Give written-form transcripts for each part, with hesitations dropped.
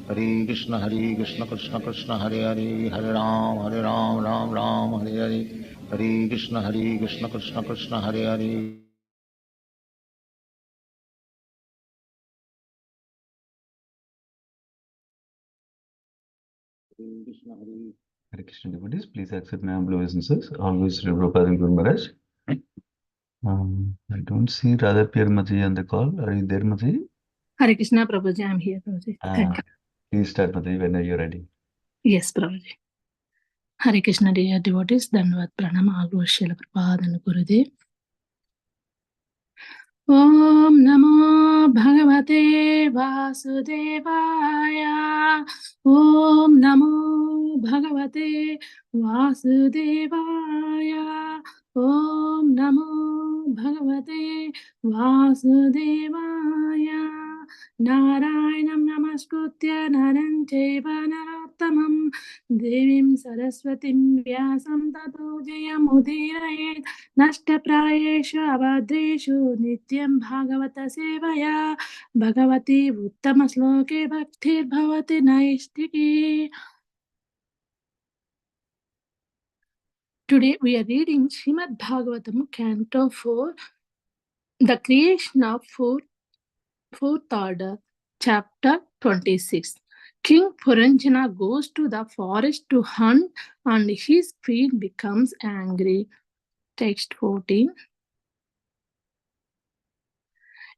Hare Krishna Krishna Krishna Hare Hare, Hare Ram, Ram Ram, Hare Hare. Hare Krishna Krishna Krishna Hare Hare. Hare Krishna devotees, please accept my humble obeisances. Always Sri Prabhupada and Guru Maharaj. I don't see Radha Pier Mataji on the call. Are you there, Mataji? Hare Krishna, Prabhuji, I am here, Prabhuji. Thank you. Please start, Mataji, when you're ready. Yes, Prabhuji. Hare Krishna, dear devotees, Dhanavad Pranam, Agro Srila Prabhupada and Gurudev. Om Namo Bhagavate Vasudevaya. Om Namo Bhagavate Vasudevaya. Om Namo Bhagavate Vasudevaya. Narayanam Namaskutya Naram Chaiva Narottamam Devim Saraswatim Vyasam Tato Jayamudiraye नष्टप्रायेषु अभद्रेषु नित्यं भागवत सेवया Bhagwati उत्तमश्लोके भक्तिर्भवति नैष्टिकी. Today we are reading Srimad Bhagavatam, Canto 4, the creation of fourth order, chapter 26. King Puranjana goes to the forest to hunt and his queen becomes angry. Text 14.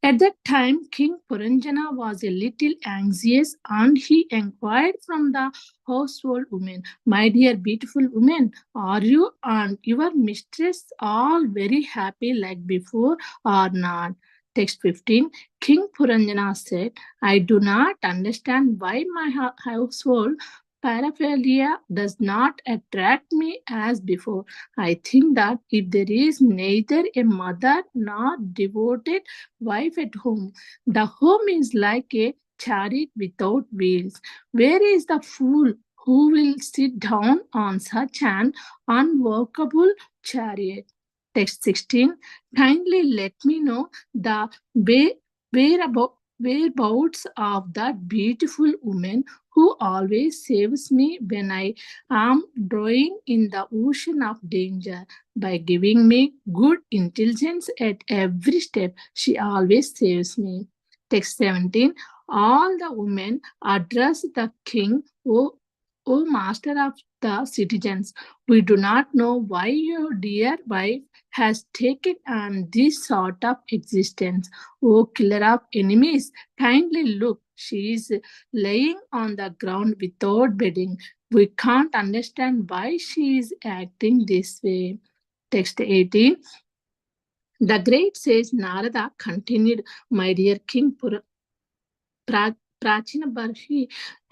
At that time, King Puranjana was a little anxious and he inquired from the household women, "My dear beautiful women, are you and your mistress all very happy like before or not?" Text 15. King Puranjana said, "I do not understand why my household paraphernalia does not attract me as before. I think that if there is neither a mother nor devoted wife at home, the home is like a chariot without wheels. Where is the fool who will sit down on such an unworkable chariot?" Text 16. Kindly let me know the whereabouts of that beautiful woman who always saves me when I am drawing in the ocean of danger. By giving me good intelligence at every step, she always saves me. Text 17. All the women address the king, O master of the citizens, we do not know why your dear wife has taken on this sort of existence. O killer of enemies, kindly look, she is laying on the ground without bedding. We can't understand why she is acting this way. Text 18. The great sage Narada continued, "My dear King Prachina Barhi,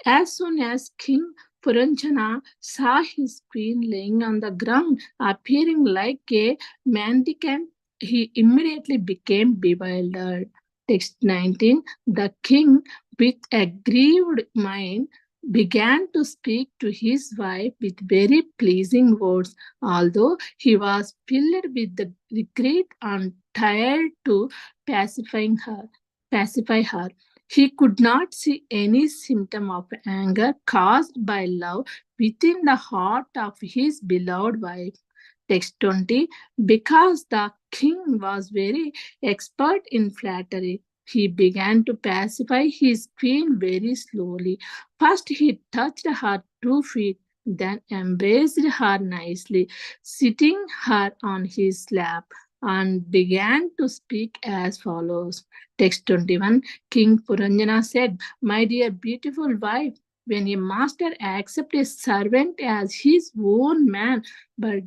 as soon as King Puranjana saw his queen laying on the ground, appearing like a mendicant, he immediately became bewildered." Text 19. The king, with a grieved mind, began to speak to his wife with very pleasing words, although he was filled with the regret and tired to pacify her. He could not see any symptom of anger caused by love within the heart of his beloved wife. Text 20. Because the king was very expert in flattery, he began to pacify his queen very slowly. First, he touched her 2 feet, then embraced her nicely, sitting her on his lap, and began to speak as follows. Text 21. King Puranjana said, "My dear beautiful wife, when a master accepts a servant as his own man but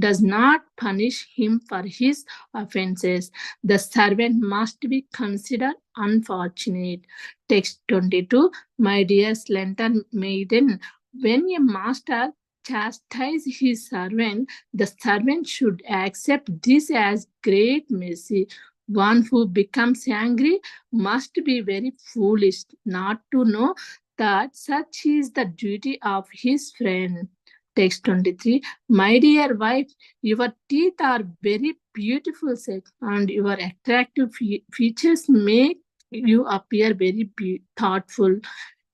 does not punish him for his offenses, the servant must be considered unfortunate." Text 22. My dear slender maiden, when a master chastises his servant, the servant should accept this as great mercy. One who becomes angry must be very foolish not to know that such is the duty of his friend. Text 23. My dear wife, your teeth are very beautiful set, and your attractive features make you appear very thoughtful.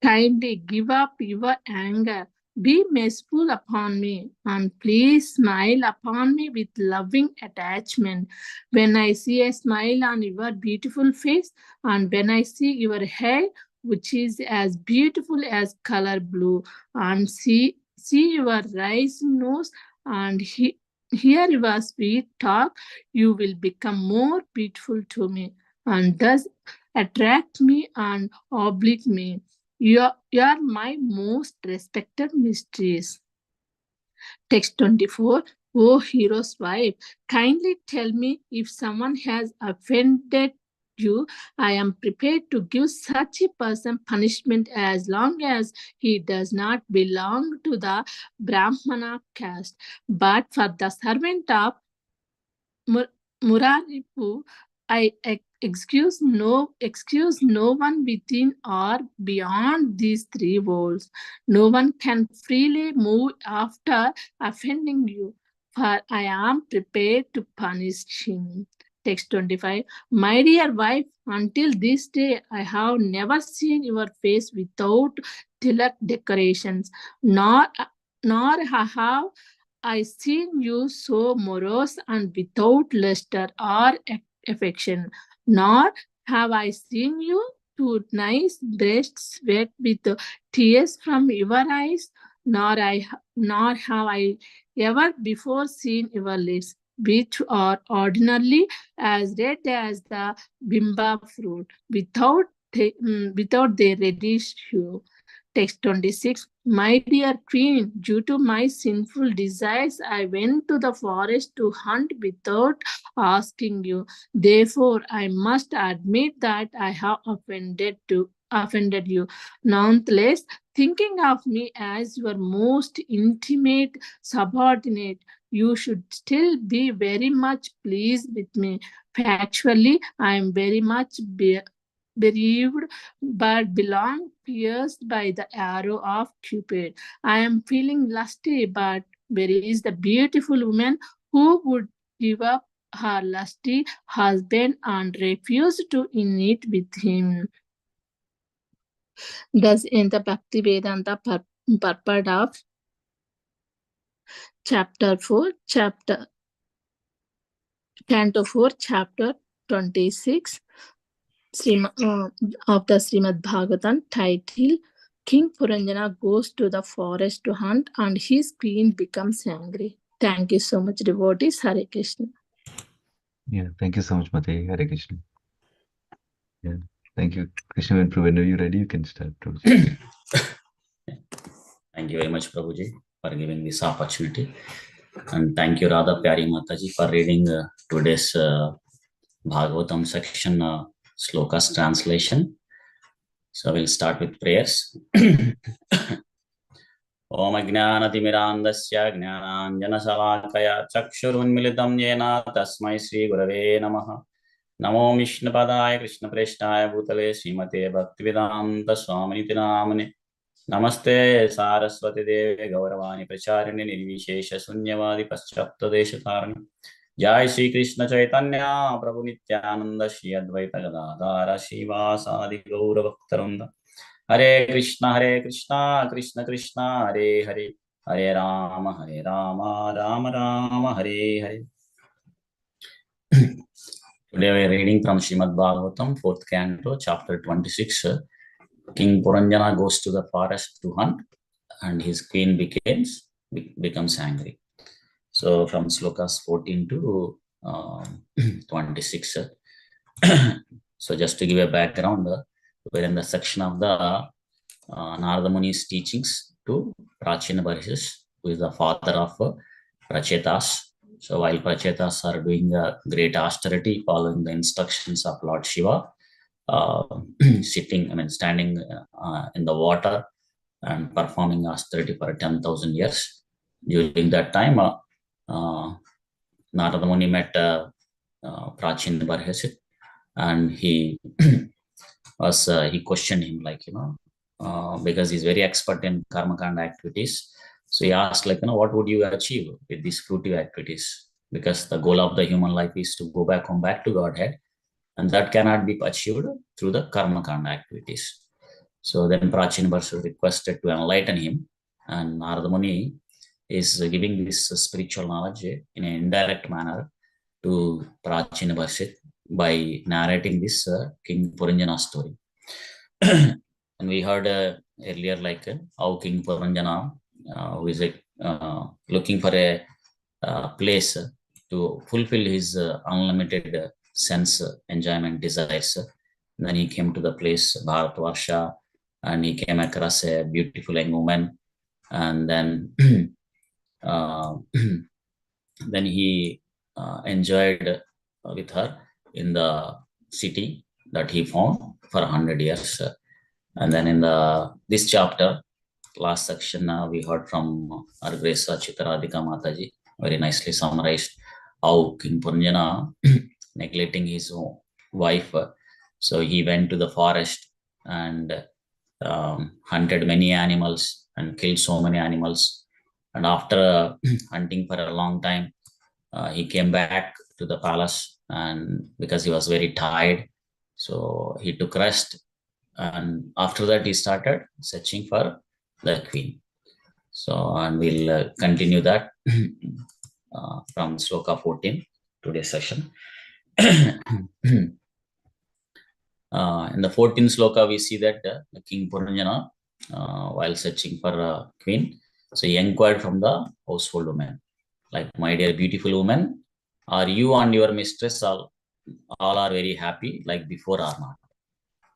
Kindly give up your anger. Be merciful upon me, and please smile upon me with loving attachment. When I see a smile on your beautiful face, and when I see your hair, which is as beautiful as color blue, and see your rising nose, and hear your sweet talk, you will become more beautiful to me, and thus attract me and oblige me. You are my most respected mistress. Text 24. Oh, hero's wife, kindly tell me if someone has offended you. I am prepared to give such a person punishment as long as he does not belong to the Brahmana caste. But for the servant of Muraripu, I excuse no one within or beyond these three walls. No one can freely move after offending you, for I am prepared to punish him. Text 25. My dear wife, until this day I have never seen your face without tilak decorations, nor have I seen you so morose and without luster or affection, nor have I seen you two nice breasts wet with tears from your eyes, nor have I ever before seen your lips, which are ordinarily as red as the bimba fruit, without their reddish hue. Text 26. My dear queen, due to my sinful desires, I went to the forest to hunt without asking you. Therefore, I must admit that I have offended you. Nonetheless, thinking of me as your most intimate subordinate, you should still be very much pleased with me. Factually, I am very much bereaved but belong pierced by the arrow of Cupid. I am feeling lusty, but where is the beautiful woman who would give up her lusty husband and refuse to unite with him? Thus in the Bhakti Vedanta purport of chapter 4, Canto 4, chapter 26. Of the Srimad Bhagavatam, title King Puranjana goes to the forest to hunt and his queen becomes angry. Thank you so much, devotees. Hare Krishna. Yeah, thank you so much, Mate. Hare Krishna. Yeah, thank you. Krishna, whenever you're ready, you can start. Thank you very much, Prabhuji, for giving this opportunity. And thank you, Radha Pyari Mataji, for reading today's Bhagavatam section slokas translation. So we'll start with prayers. Om Ajnanatimirandasya Jnananjanasalakaya Chakshurunmilitam Yena Tasmai Sri Gurave Namaha. Namo Vishnupadaya Krishna Preshnaya Bhutale Srimate Bhaktivedanta Swaminiti Namane. Namaste Saraswati Devi Gauravani Pracharini Nirvishesha Sunyavadi Paschaptadeshatarani. Jai Shri Krishna Chaitanya Prabhu Nityananda Shri Advaita Gadadhara Shivasadi Gaura Bhaktaranda. Hare Krishna Krishna Krishna Hare Hare Hare Rama Rama Rama Hare Hare. Today we are reading from Srimad Bhagavatam, 4th Canto, chapter 26. King Puranjana goes to the forest to hunt and his queen becomes angry. So from slokas 14 to 26. So just to give a background, we're in the section of the Narada Muni's teachings to Prachina Barishas, who is the father of Prachetas. So while Prachetas are doing a great austerity, following the instructions of Lord Shiva, standing in the water and performing austerity for 10,000 years. During that time, Narada Muni met Prachin Barhasit, and he he questioned him, because he's very expert in karmakanda activities. So he asked, what would you achieve with these fruitive activities? Because the goal of the human life is to go back to Godhead, and that cannot be achieved through the karmakanda activities. So then Prachin Varsa requested to enlighten him, and Narada Muni is giving this spiritual knowledge in an indirect manner to Prachin Varsa by narrating this King Puranjana story. And we heard earlier how King Puranjana, who is looking for a place to fulfill his unlimited sense enjoyment desires. Then he came to the place Bharatvarsha, and he came across a beautiful young woman, and then then he enjoyed with her in the city that he found for 100 years. And then in this chapter, last section, we heard from Argresa Chitaradika Mataji, very nicely summarized how King Puranjana neglecting his wife. So he went to the forest and hunted many animals and killed so many animals. And after hunting for a long time, he came back to the palace, and because he was very tired, so he took rest. And after that, he started searching for the queen. So, and we'll continue that from Sloka 14, today's session. In the 14th Sloka, we see that the King Puranjana, while searching for a queen, so he inquired from the household woman, like, my dear beautiful woman, are you and your mistress all are very happy like before or not?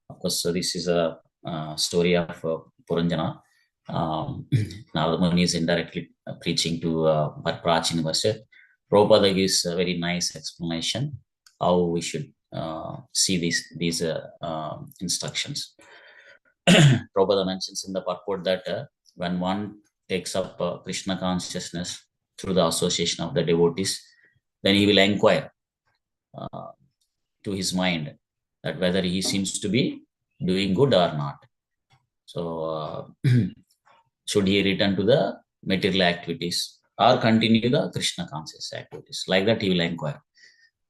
Of course, so this is a story of Puranjana. Narada Muni is indirectly preaching to Prachin Varsa. Prabhupada gives a very nice explanation how we should see these instructions. Prabhupada mentions in the purport that when one takes up Krishna consciousness through the association of the devotees, then he will inquire to his mind that whether he seems to be doing good or not. So should he return to the material activities or continue the Krishna conscious activities? Like that he will inquire.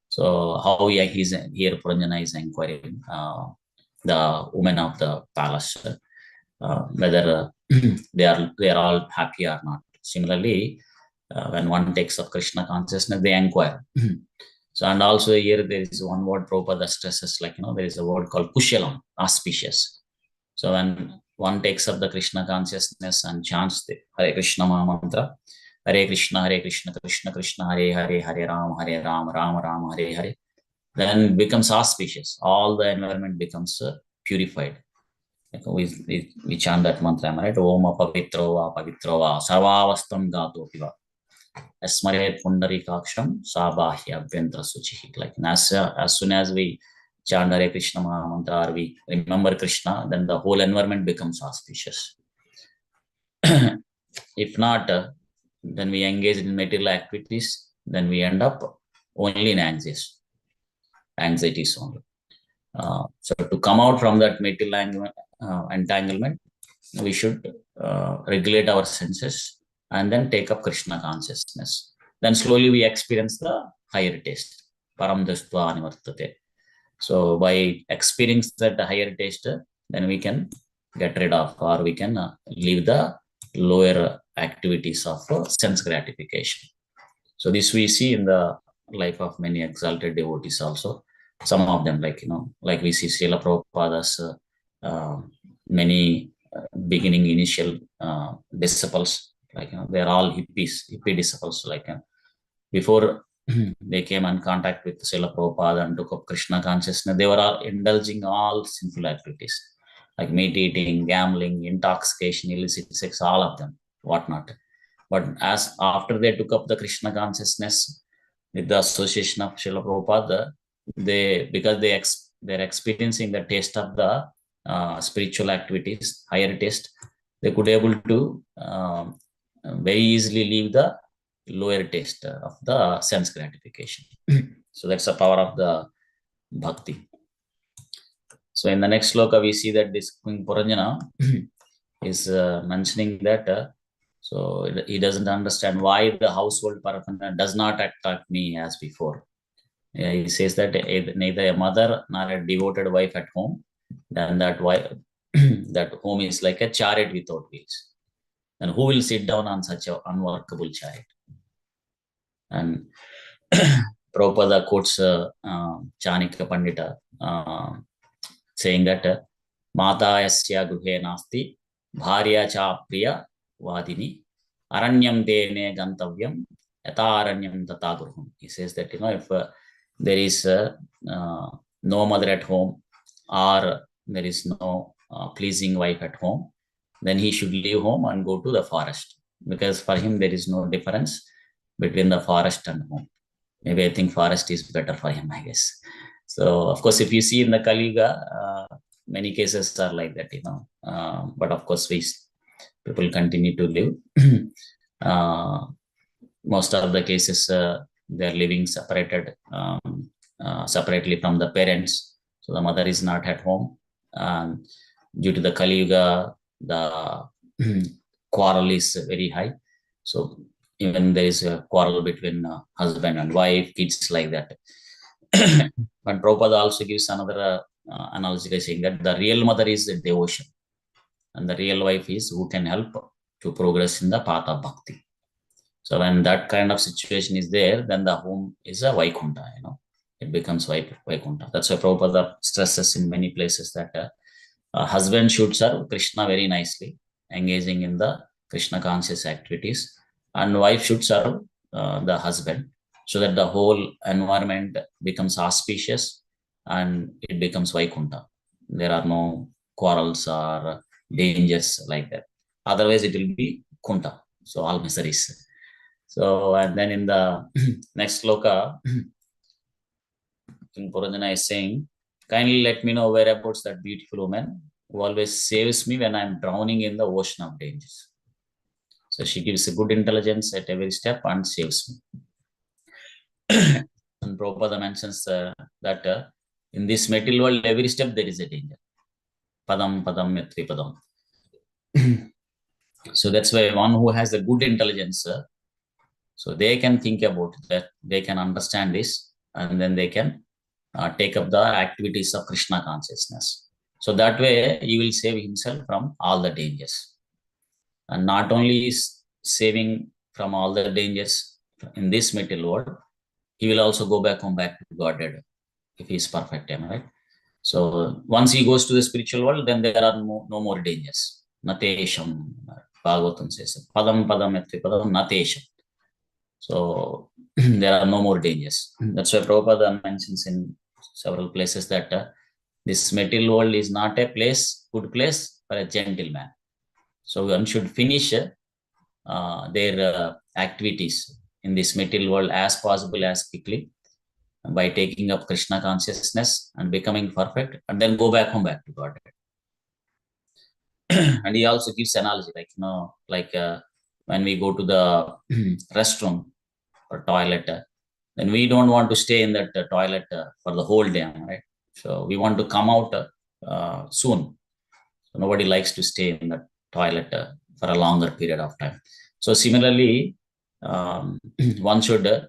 So how he's here Puranjana is inquiring the women of the palace, whether they are all happy or not. Similarly, when one takes up Krishna consciousness, they inquire. So, and also here there is one word Prabhupada stresses, there is a word called kushalam, auspicious. So when one takes up the Krishna consciousness and chants the Hare Krishna mantra, Hare Krishna, Krishna Krishna, Hare Hare, Hare Ram, Ram Ram, Hare Hare, then it becomes auspicious. All the environment becomes purified. We chant that mantra, right? Om apavitro va sarvavastam gato piva. Asmare pundarikaksham sabahya abhyantra suchihi. Like as soon as we chant Hare Krishna mantra or we remember Krishna, then the whole environment becomes auspicious. If not, then we engage in material activities, then we end up only in anxieties only. So to come out from that material entanglement, we should regulate our senses and then take up Krishna consciousness. Then slowly we experience the higher taste. Param dastva anivartate. So by experiencing that higher taste, then we can get rid of, or we can leave the lower activities of sense gratification. So this we see in the life of many exalted devotees also. Some of them, like we see Srila Prabhupada's many beginning initial disciples, they're all hippie disciples. Before they came in contact with Srila Prabhupada and took up Krishna consciousness, they were all indulging all sinful activities, like meat eating, gambling, intoxication, illicit sex, all of them, whatnot. But as after they took up the Krishna consciousness with the association of Srila Prabhupada, because they're experiencing the taste of the spiritual activities, higher taste, they could able to very easily leave the lower taste of the sense gratification. So that's the power of the bhakti. So in the next sloka, we see that this King Puranjana is mentioning that so he doesn't understand why the household paraphernalia does not attract me as before. He says that neither a mother nor a devoted wife at home, then that wife, that home is like a chariot without wheels. And who will sit down on such an unworkable chariot? And Prabhupada quotes Chanakya Pandita saying that Mata yasya gruhe nasti bharya cha priya vadini aranyam dene gantavyam yata aranyam tata gruham. He says that, if there is no mother at home, or there is no pleasing wife at home, then he should leave home and go to the forest, because for him there is no difference between the forest and home. Maybe I think forest is better for him, I guess. So of course, if you see in the Kali Yuga, many cases are like that, but of course people continue to live. Most of the cases, they're living separated, separately from the parents. So the mother is not at home. Due to the Kali Yuga, the quarrel is very high. So even there is a quarrel between husband and wife, kids, like that. But Prabhupada also gives another analogy by saying that the real mother is the devotion, and the real wife is who can help to progress in the path of bhakti. So when that kind of situation is there, then the home is a Vaikuntha, it becomes Vaikuntha. That's why Prabhupada stresses in many places that a husband should serve Krishna very nicely, engaging in the Krishna conscious activities, and wife should serve the husband, so that the whole environment becomes auspicious and it becomes Vaikuntha. There are no quarrels or dangers like that. Otherwise, it will be Kunta. So all miseries. So, and then in the next sloka, King Puranjana is saying, kindly let me know whereabouts that beautiful woman who always saves me when I'm drowning in the ocean of dangers. So she gives a good intelligence at every step and saves me. And Prabhupada mentions that in this material world, every step there is a danger. Padam, padam, yatri padam. So that's why one who has a good intelligence, so they can think about that, they can understand this, and then they can take up the activities of Krishna consciousness. So that way he will save himself from all the dangers. And not only is saving from all the dangers in this material world, he will also go back to Godhead if he is perfect, right? So once he goes to the spiritual world, then there are no more dangers. Natesham, Bhagavatam says, padam padam yatri padam natesham. So there are no more dangers. That's why Prabhupada mentions in several places that this material world is not a good place for a gentleman. So one should finish their activities in this material world as possible, as quickly, by taking up Krishna consciousness and becoming perfect, and then go back to God. And he also gives analogy, like when we go to the restroom or toilet, then we don't want to stay in that toilet for the whole day, right? So we want to come out soon. So nobody likes to stay in the toilet for a longer period of time. So similarly, one should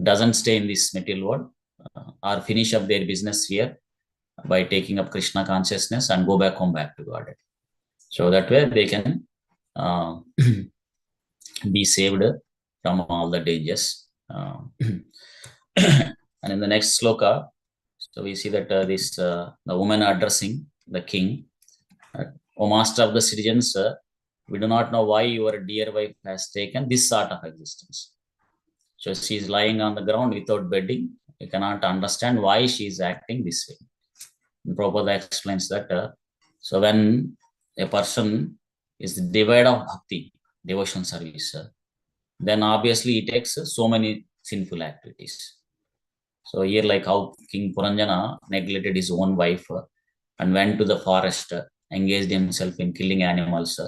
doesn't stay in this material world or finish up their business here by taking up Krishna consciousness and go back to God. So that way they can be saved from all the dangers. And in the next sloka, so we see that the woman addressing the king, O master of the citizens, we do not know why your dear wife has taken this sort of existence. So she is lying on the ground without bedding. You cannot understand why she is acting this way. And Prabhupada explains that so when a person is devoid of bhakti, devotion service, then obviously he takes so many sinful activities. So here, like how King Puranjana neglected his own wife and went to the forest, engaged himself in killing animals.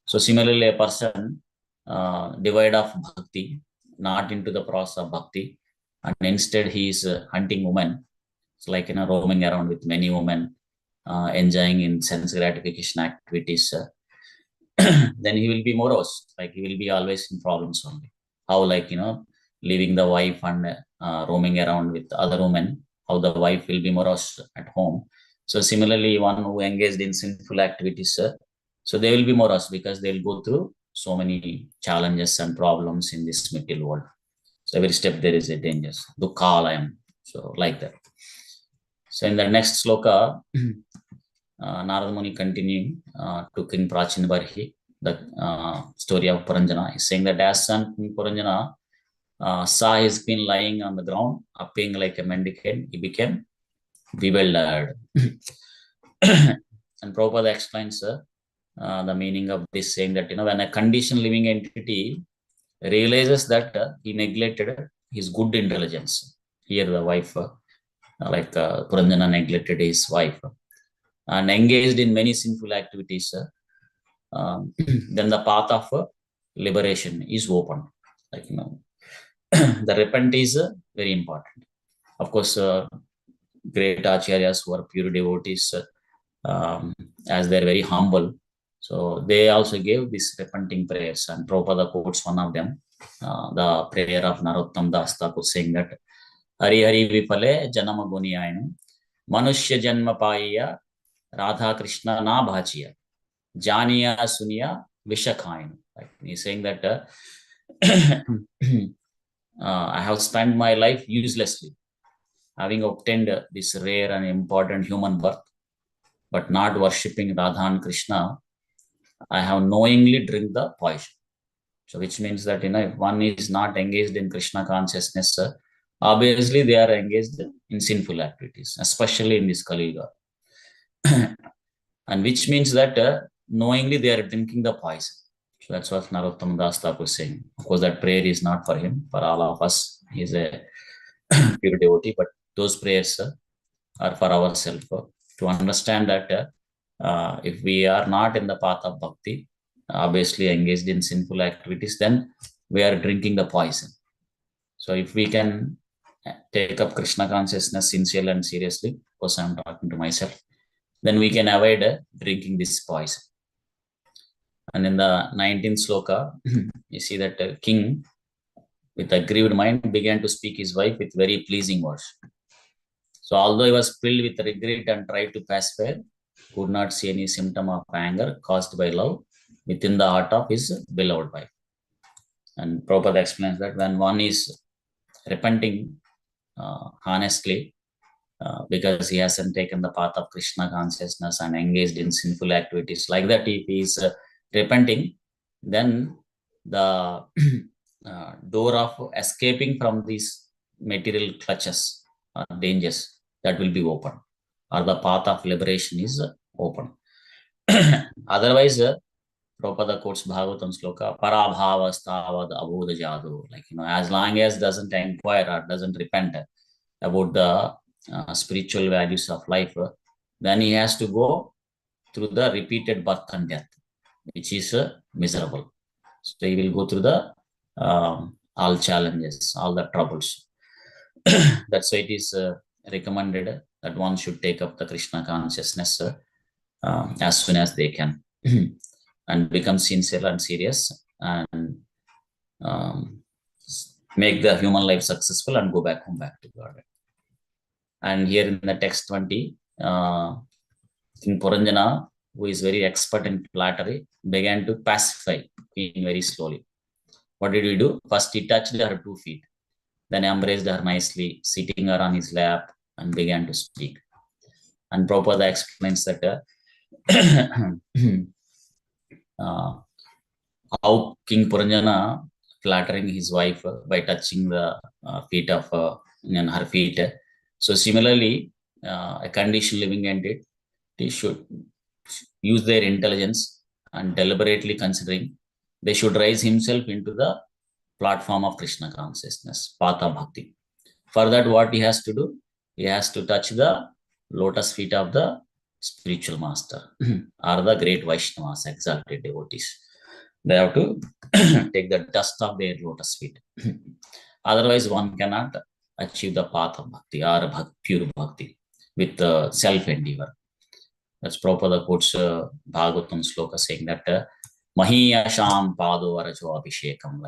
So similarly, a person devoid of bhakti, not into the process of bhakti, and instead he is hunting women. It's like roaming around with many women, enjoying in sense gratification activities. Then he will be morose, like he will be always in problems only. How, like leaving the wife and roaming around with other women, how the wife will be morose at home. So similarly, one who engaged in sinful activities, so they will be more us because they'll go through so many challenges and problems in this material world. So every step there is a danger. Dukkhalayam. So like that. So in the next sloka, Narada Muni continuing to King Prachin Barhi, the story of Puranjana. He's saying that as son King Puranjana saw his queen lying on the ground, appearing like a mendicant, he became bewildered. And Prabhupada explains the meaning of this, saying that when a conditioned living entity realizes that he neglected his good intelligence, here the wife, Puranjana neglected his wife, and engaged in many sinful activities, then the path of liberation is open. The repent is very important. Of course, great acharyas who are pure devotees, as they're very humble, so they also gave these repenting prayers, and Prabhupada quotes one of them, the prayer of Narottam Das Thakur, saying that Hari Hari Vipale Janama Guniyayam Manushya Janma Paiya Radha Krishna Na Bhajiya Janiya Suniya Vishakhayan. He's saying that I have spent my life uselessly, having obtained this rare and important human birth, but not worshipping Radha and Krishna. I have knowingly drink the poison. So which means that if one is not engaged in Krishna consciousness, obviously they are engaged in sinful activities, especially in this Kali Yuga. And which means that knowingly they are drinking the poison. So that's what Narottam Das Thakur is saying. Of course, that prayer is not for him, for all of us. He is a pure devotee, but those prayers are for ourselves, to understand that if we are not in the path of bhakti, obviously engaged in sinful activities, then we are drinking the poison. So if we can take up Krishna consciousness sincerely and seriously, of course I'm talking to myself, then we can avoid drinking this poison. And in the 19th sloka, you see that king, with aggrieved mind, began to speak his wife with very pleasing words. So although he was filled with regret and tried to pacify, could not see any symptom of anger caused by love within the heart of his beloved wife. And Prabhupada explains that when one is repenting honestly, because he hasn't taken the path of Krishna consciousness and engaged in sinful activities, like that, if he is repenting, then the door of escaping from these material clutches or dangers, that will be open, or the path of liberation is open. Otherwise, Prabhupada quotes Bhagavatam sloka, Parabhavastavad Abodha Jadu. As long as doesn't inquire or doesn't repent about the spiritual values of life, then he has to go through the repeated birth and death, which is miserable. So he will go through the all challenges, all the troubles. That's why it is recommended that one should take up the Krishna consciousness as soon as they can and become sincere and serious and make the human life successful and go back home, back to God. And here in the text 20, King Puranjana, who is very expert in flattery, began to pacify Queen very slowly. What did he do? First, he touched her 2 feet, then embraced her nicely, sitting her on his lap, and began to speak. And Prabhupada explains that how King Puranjana flattering his wife by touching the feet of her feet. So similarly, a conditioned living entity should use their intelligence and deliberately considering they should raise himself into the platform of Krishna consciousness, Patha Bhakti. For that, what he has to do? He has to touch the lotus feet of the spiritual master or the great Vaishnavas, exalted devotees. They have to take the dust of their lotus feet. Otherwise, one cannot achieve the path of bhakti or pure bhakti with self-endeavor. That's Prabhupada quotes Bhagavatam sloka saying that Mahiyasham Pado Arajo Abhishekam,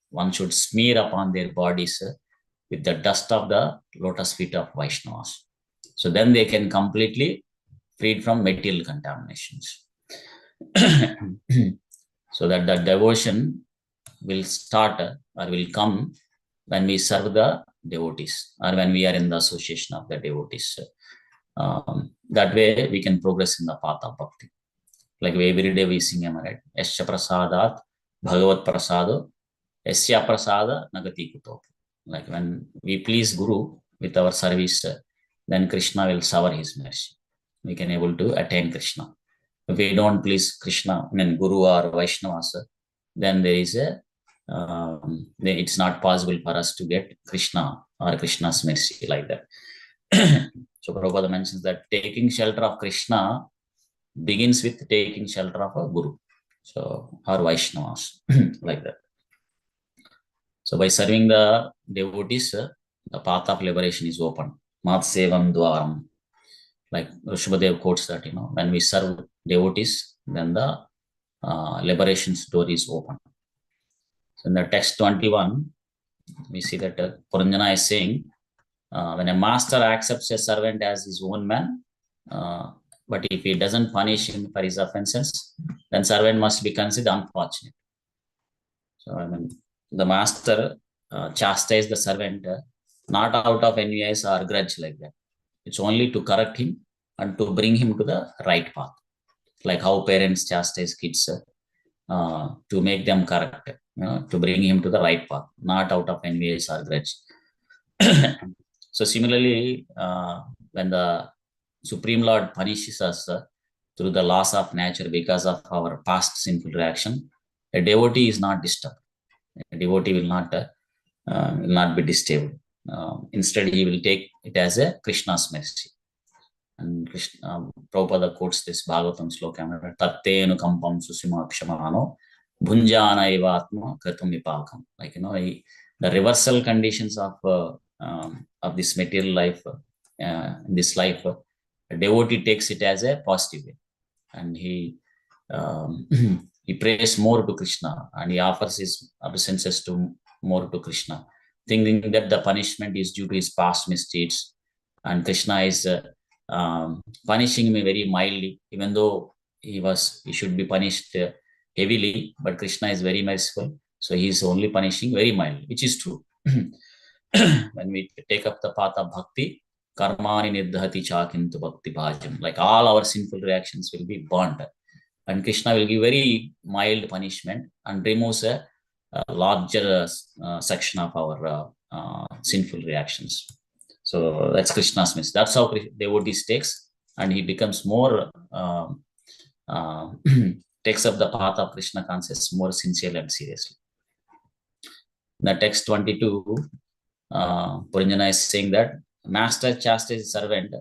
one should smear upon their bodies with the dust of the lotus feet of Vaishnavas. So then they can completely freed from material contaminations. So that the devotion will start or will come when we serve the devotees or when we are in the association of the devotees. That way we can progress in the path of bhakti. Like every day we sing, am I right? Yasya prasadat bhagavat prasado yasya prasada nagati kuto. Like when we please Guru with our service, then Krishna will shower his mercy. We can able to attain Krishna. If we don't please Krishna, Guru or Vaishnavas, then there is then it's not possible for us to get Krishna or Krishna's mercy like that. So Prabhupada mentions that taking shelter of Krishna begins with taking shelter of a Guru, so or Vaishnavas like that. So by serving the devotees, the path of liberation is open. Mat sevam dwaram. Like Rishabhadev quotes that, when we serve devotees, then the liberation's door is open. So in the text 21, we see that Puranjana is saying, when a master accepts a servant as his own man, but if he doesn't punish him for his offenses, then servant must be considered unfortunate. So the master chastises the servant not out of envious or grudge like that. It's only to correct him and to bring him to the right path. Like how parents chastise kids to make them correct, to bring him to the right path, not out of envious or grudge. So similarly, when the Supreme Lord punishes us through the laws of nature because of our past sinful reaction, a devotee is not disturbed. A devotee will not be disturbed. Instead, he will take it as a Krishna's mercy. And Prabhupada quotes this Bhagavatam sloka, Tattenu kampam susima kshamano bhunjana evatma kartum vipakam. Like, the reversal conditions of this material life, in this life, a devotee takes it as a positive way. And he prays more to Krishna and he offers his obeisances to more to Krishna, thinking that the punishment is due to his past misdeeds, and Krishna is punishing me very mildly, even though he should be punished heavily, but Krishna is very merciful, so he is only punishing very mildly, which is true. When we take up the path of bhakti, karmani nirdhati chakintu bhakti bhajam, like all our sinful reactions will be burnt, and Krishna will give very mild punishment and removes a larger section of our sinful reactions. So that's Krishna's message. That's how devotee takes, and he becomes more takes up the path of Krishna consciousness more sincerely and seriously. In the text 22, Puranjana is saying that master chastises servant.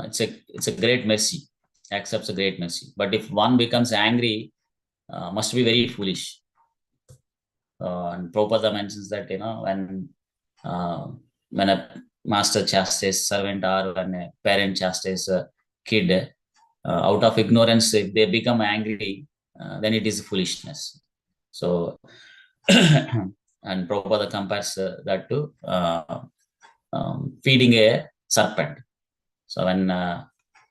It's a great mercy, accepts a great mercy. But if one becomes angry, must be very foolish. And Prabhupada mentions that, when a master chastises servant or when a parent chastises a kid, out of ignorance, if they become angry, then it is foolishness. So, and Prabhupada compares that to feeding a serpent. So when a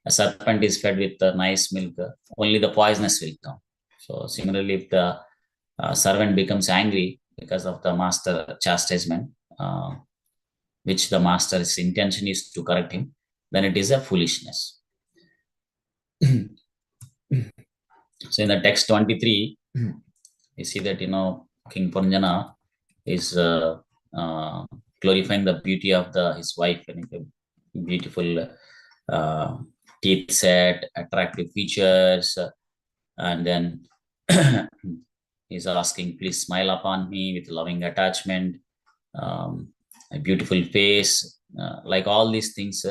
serpent is fed with nice milk, only the poisonous will come. So similarly, if the servant becomes angry because of the master chastisement, which the master's intention is to correct him, then it is a foolishness. So in the text 23, you see that, King Puranjana is glorifying the beauty of his wife, and beautiful teeth set, attractive features, and then he's asking, please smile upon me with loving attachment, a beautiful face, like all these things.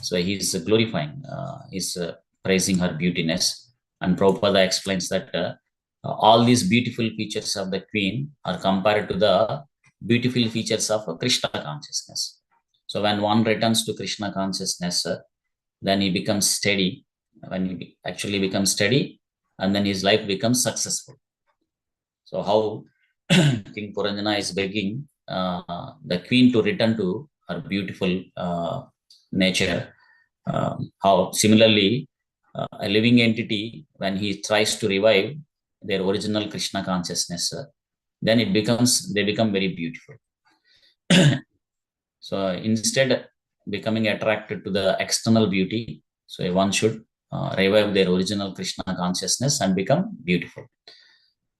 So he's glorifying, he's praising her beautiness. And Prabhupada explains that all these beautiful features of the queen are compared to the beautiful features of Krishna consciousness. So when one returns to Krishna consciousness, then he becomes steady. When he actually becomes steady, and then his life becomes successful. So how King Puranjana is begging the queen to return to her beautiful nature, how similarly a living entity, when he tries to revive their original Krishna consciousness, then they become very beautiful. So instead becoming attracted to the external beauty, so one should revive their original Krishna consciousness and become beautiful.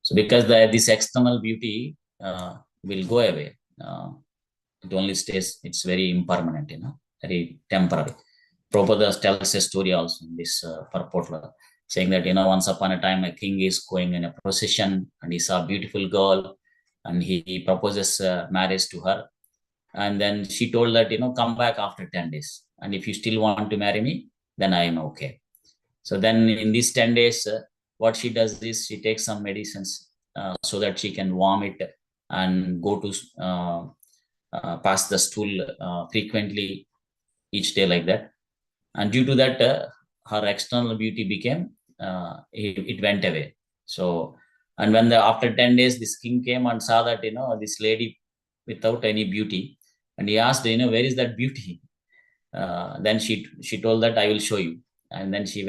So because this external beauty will go away, it only stays, it's very impermanent, very temporary. Prabhupada tells a story also in this purport, saying that, once upon a time, a king is going in a procession and he saw a beautiful girl and he proposes marriage to her. And then she told that, come back after 10 days. And if you still want to marry me, then I am okay. So then in these 10 days, what she does is she takes some medicines so that she can vomit and go to pass the stool frequently each day like that. And due to that, her external beauty became, it went away. So, and when after 10 days, this king came and saw that, this lady without any beauty, and he asked, where is that beauty? Then she told that I will show you. And then she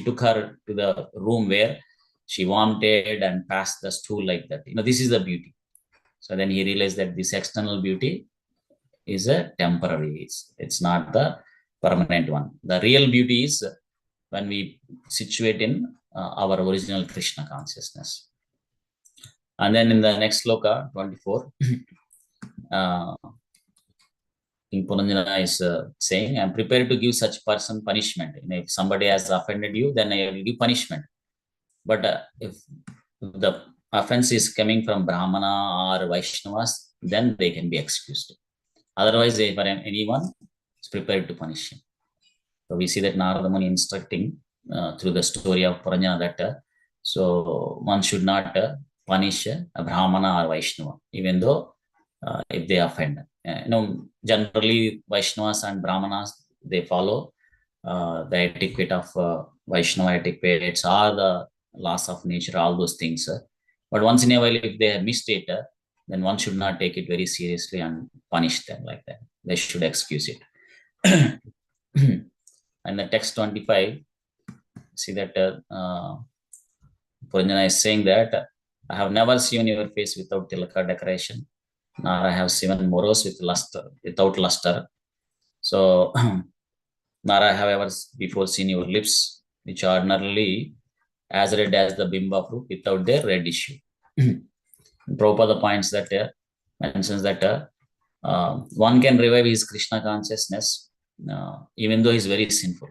took her to the room where she vomited and passed the stool like that. This is the beauty. So then he realized that this external beauty is a temporary. It's not the permanent one. The real beauty is when we situate in our original Krishna consciousness. And then in the next sloka, 24, King Puranjana is saying, I'm prepared to give such person punishment. If somebody has offended you, then I will give punishment. But if the offense is coming from Brahmana or Vaishnavas, then they can be excused. Otherwise, if anyone is prepared to punish him. So we see that Narada Muni instructing through the story of Puranjana that so one should not punish a Brahmana or Vaishnava, even though if they offend. Generally Vaishnavas and Brahmanas, they follow the etiquette of Vaishnava etiquettes or the laws of nature, all those things. But once in a while, if they have missed it, then one should not take it very seriously and punish them like that. They should excuse it. And the text 25, see that Puranjana is saying that I have never seen your face without tilaka decoration, nor I have seen morose without luster. So, nor I have ever before seen your lips, which are ordinarily as red as the bimba fruit without their red issue. Prabhupada points that mentions that one can revive his Krishna consciousness even though he's very sinful.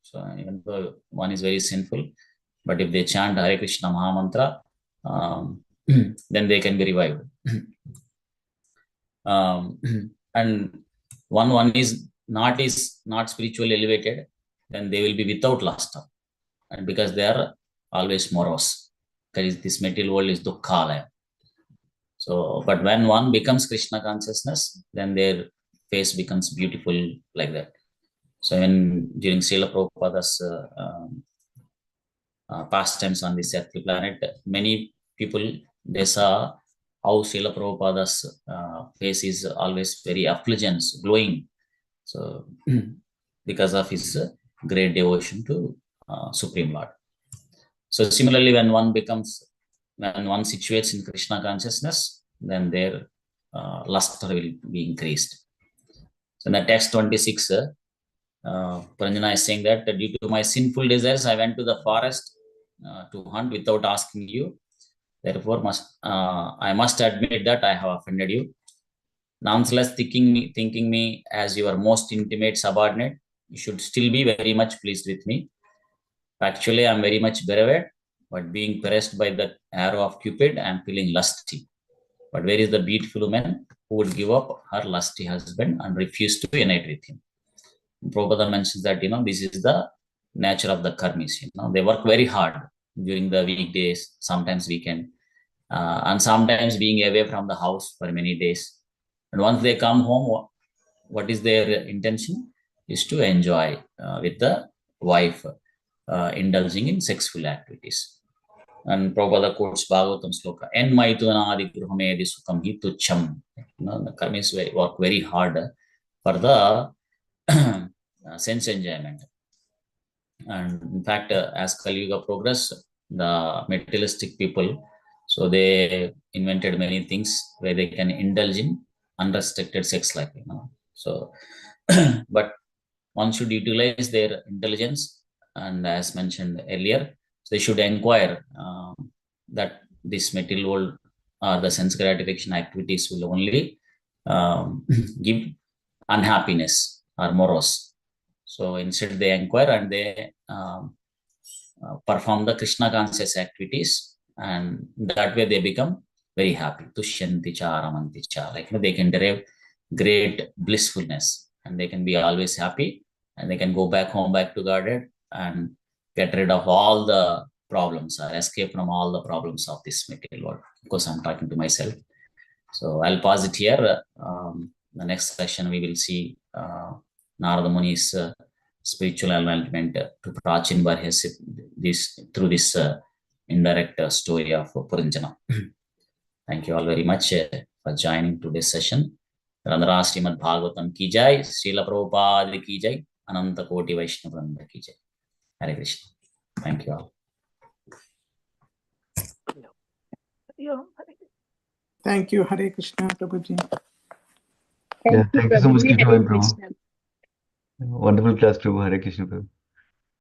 So even though one is very sinful, but if they chant Hare Krishna Mahamantra, then they can be revived. And one is not spiritually elevated, then they will be without luster, and because they are always morose. Because this material world is dukkha. So, but when one becomes Krishna consciousness, then their face becomes beautiful like that. So, during Srila Prabhupada's pastimes on this earthly planet, many people, they saw how Srila Prabhupada's face is always very effulgent, glowing. So, because of his great devotion to Supreme Lord. So, similarly, when one situates in Krishna consciousness, then their luster will be increased. So, in the text 26, Puranjana is saying that due to my sinful desires, I went to the forest to hunt without asking you. Therefore, I must admit that I have offended you. Nonetheless, thinking me as your most intimate subordinate, you should still be very much pleased with me. Actually, I am very much bereaved, but being pressed by the arrow of Cupid, I am feeling lusty. But where is the beautiful woman who would give up her lusty husband and refuse to unite with him? Prabhupada mentions that, this is the nature of the karmis. They work very hard during the weekdays, sometimes weekend, and sometimes being away from the house for many days. And once they come home, what is their intention? Is to enjoy with the wife, indulging in sexual activities. And Prabhupada quotes Bhagavatam sloka, En maitunadi gruhamedi sukam hi tucham. The karmis work very hard for the sense enjoyment. And in fact, as Kali Yuga progressed, the materialistic people, so they invented many things where they can indulge in unrestricted sex life, So, but one should utilize their intelligence, and as mentioned earlier, they should inquire that this material world or the sense gratification activities will only give unhappiness or morose. So instead, they inquire and they perform the Krishna conscious activities, and that way they become very happy. Tushyanti cha ramanti cha. Like they can derive great blissfulness, and they can be always happy, and they can go back home, back to Godhead, and get rid of all the problems or escape from all the problems of this material world. Of course, I'm talking to myself. So I'll pause it here. The next session we will see Narada Muni's spiritual enlightenment to Prachin Barhya this through this indirect story of Puranjana. Thank you all very much for joining today's session. Randhara Srimad Bhagavatam ki jai, Srila Prabhupada ki jai, Ananta Koti Vaishnava Vranda ki jai. Hare Krishna. Thank you all. Thank you, Hare Krishna, Prabhuji. Yeah, thank you so much, Prabhuji. Krishna Hare Prabhu. Krishna. Wonderful class, Prabhu. Hare Krishna Prabhu.